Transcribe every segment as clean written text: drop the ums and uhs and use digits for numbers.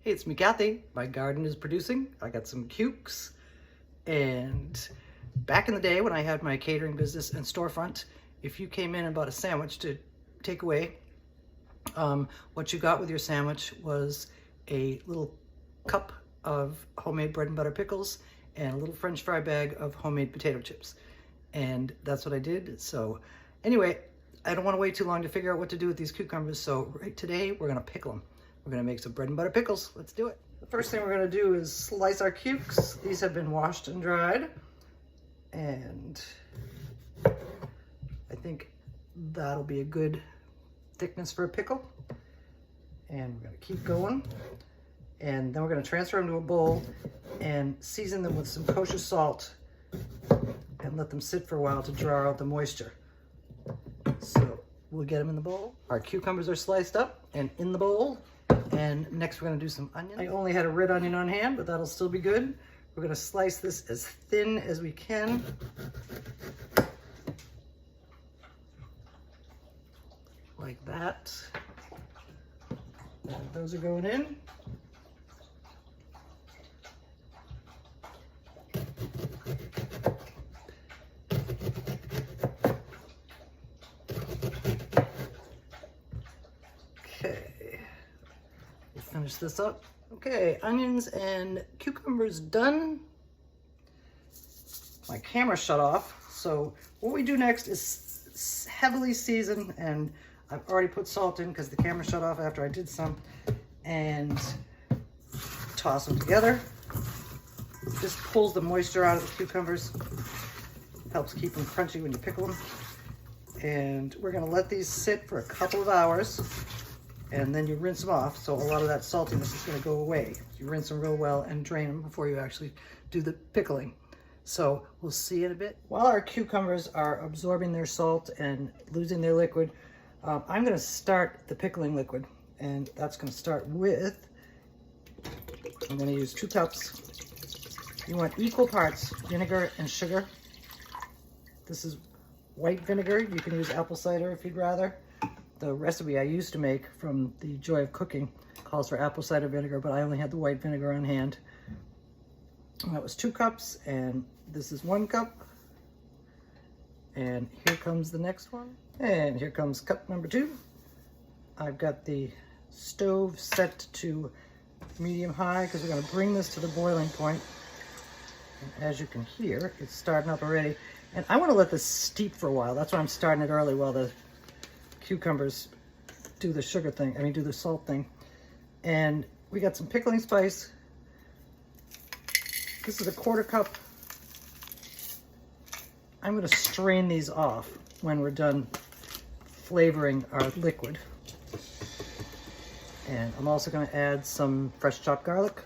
Hey, it's me, Kathy. My garden is producing. I got some cukes. And back in the day when I had my catering business and storefront, if you came in and bought a sandwich to take away, what you got with your sandwich was a little cup of homemade bread and butter pickles and a little French fry bag of homemade potato chips. And that's what I did. So anyway, I don't want to wait too long to figure out what to do with these cucumbers. So right today, we're gonna pickle them. We're gonna make some bread and butter pickles. Let's do it. The first thing we're gonna do is slice our cukes. These have been washed and dried. And I think that'll be a good thickness for a pickle. And we're gonna keep going. And then we're gonna transfer them to a bowl and season them with some kosher salt and let them sit for a while to draw out the moisture. So we'll get them in the bowl. Our cucumbers are sliced up and in the bowl. And next we're gonna do some onion. I only had a red onion on hand, but that'll still be good. We're gonna slice this as thin as we can. Like that. And those are going in. Okay, we'll finish this up. Okay, onions and cucumbers done. My camera shut off. So what we do next is heavily season, and I've already put salt in because the camera shut off after I did some, and toss them together. Just pulls the moisture out of the cucumbers. Helps keep them crunchy when you pickle them. And we're gonna let these sit for a couple of hours, and then you rinse them off, so a lot of that saltiness is gonna go away. You rinse them real well and drain them before you actually do the pickling. So we'll see in a bit. While our cucumbers are absorbing their salt and losing their liquid, I'm gonna start the pickling liquid, and that's gonna start with, I'm gonna use 2 cups. You want equal parts vinegar and sugar. This is white vinegar. You can use apple cider if you'd rather. The recipe I used to make from the Joy of Cooking calls for apple cider vinegar, but I only had the white vinegar on hand. And that was 2 cups, and this is 1 cup. And here comes the next one. And here comes cup number 2. I've got the stove set to medium-high because we're going to bring this to the boiling point. And as you can hear, it's starting up already. And I want to let this steep for a while. That's why I'm starting it early while the cucumbers do the sugar thing, do the salt thing. And we got some pickling spice. This is a 1/4 cup. I'm going to strain these off when we're done flavoring our liquid. And I'm also going to add some fresh chopped garlic.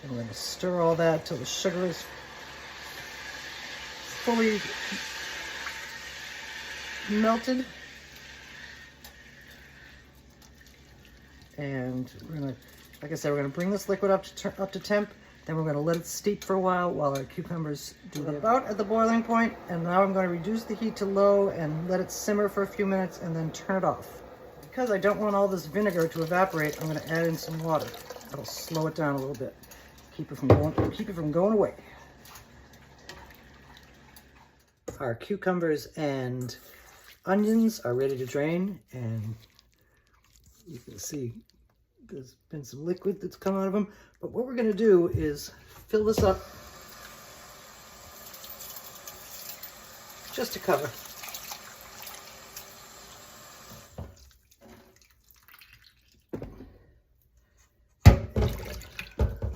And we're going to stir all that till the sugar is fully melted. And we're going to, like I said, we're going to bring this liquid up to temp. Then we're going to let it steep for a while our cucumbers do about at the boiling point. And now I'm going to reduce the heat to low and let it simmer for a few minutes and then turn it off. Because I don't want all this vinegar to evaporate, I'm going to add in some water. That'll slow it down a little bit. Keep it from going away. Our cucumbers and onions are ready to drain, and you can see there's been some liquid that's come out of them. But what we're going to do is fill this up just to cover.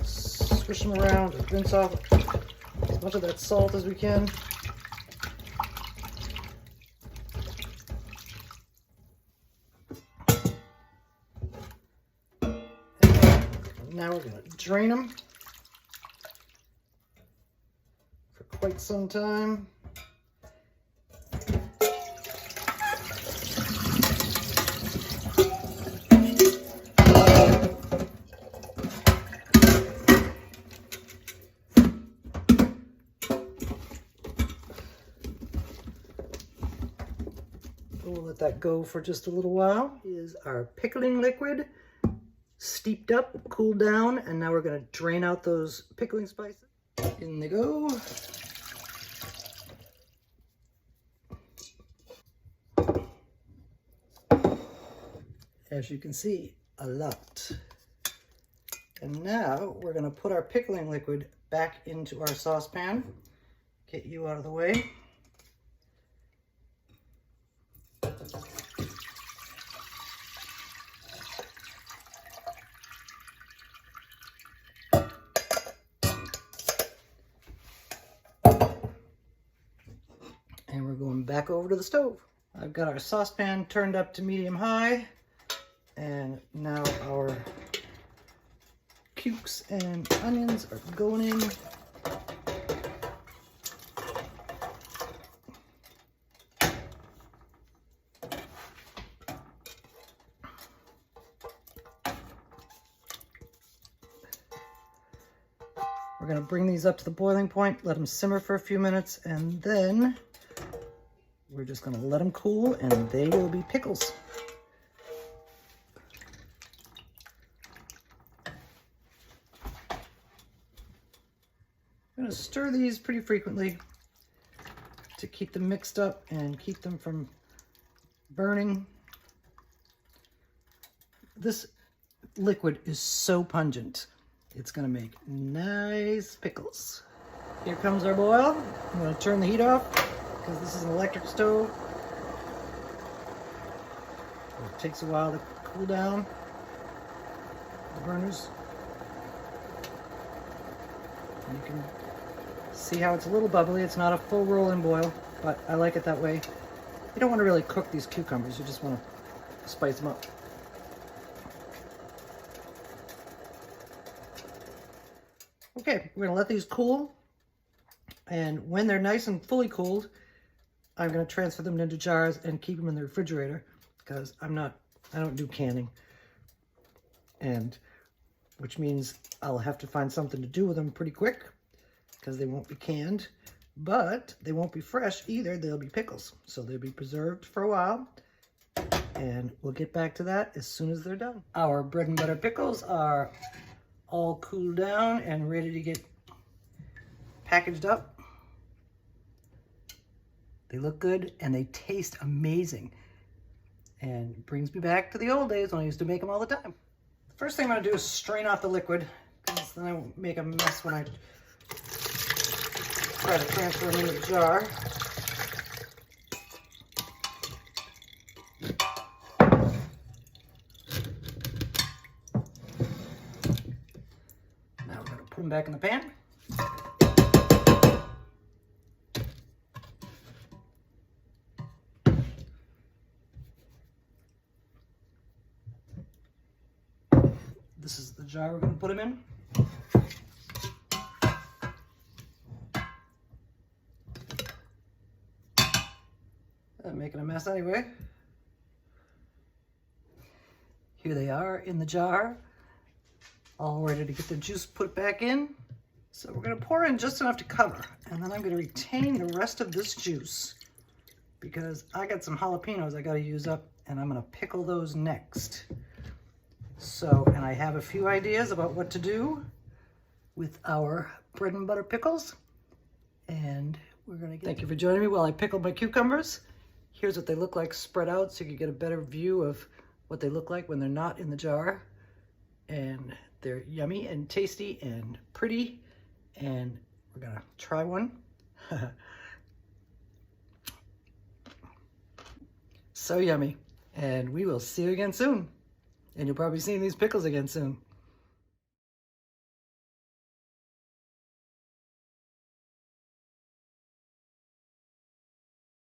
Swish them around and rinse off as much of that salt as we can. Now we're going to drain them for quite some time. We'll let that go for just a little while. Is our pickling liquid steeped up, cooled down, and now we're going to drain out those pickling spices. In they go. As you can see, a lot. And now we're going to put our pickling liquid back into our saucepan. Get you out of the way. And we're going back over to the stove. I've got our saucepan turned up to medium high. And now our cukes and onions are going in. We're going to bring these up to the boiling point, let them simmer for a few minutes, and then we're just going to let them cool, and they will be pickles. I'm going to stir these pretty frequently to keep them mixed up and keep them from burning. This liquid is so pungent. It's going to make nice pickles. Here comes our boil. I'm going to turn the heat off because this is an electric stove. It takes a while to cool down the burners. And you can see how it's a little bubbly. It's not a full rolling boil, but I like it that way. You don't want to really cook these cucumbers. You just want to spice them up. Okay, we're gonna let these cool, and when they're nice and fully cooled, I'm gonna transfer them into jars and keep them in the refrigerator because I don't do canning, and which means I'll have to find something to do with them pretty quick because they won't be canned, but they won't be fresh either. They'll be pickles, so they'll be preserved for a while, and we'll get back to that as soon as they're done. Our bread and butter pickles are all cooled down and ready to get packaged up. They look good and they taste amazing, and brings me back to the old days when I used to make them all the time. The first thing I'm going to do is strain off the liquid, because then I won't make a mess when I try to transfer them into the jar. Put them back in the pan. This is the jar we're going to put them in. I'm making a mess anyway. Here they are in the jar, all ready to get the juice put back in. So we're going to pour in just enough to cover, and then I'm going to retain the rest of this juice because I got some jalapenos I got to use up, and I'm going to pickle those next. So, and I have a few ideas about what to do with our bread and butter pickles, and we're going to get... Thank you for joining me while I pickle my cucumbers. Here's what they look like spread out so you can get a better view of what they look like when they're not in the jar. And they're yummy and tasty and pretty, and we're gonna try one. So yummy, and we will see you again soon, and you'll probably see these pickles again soon.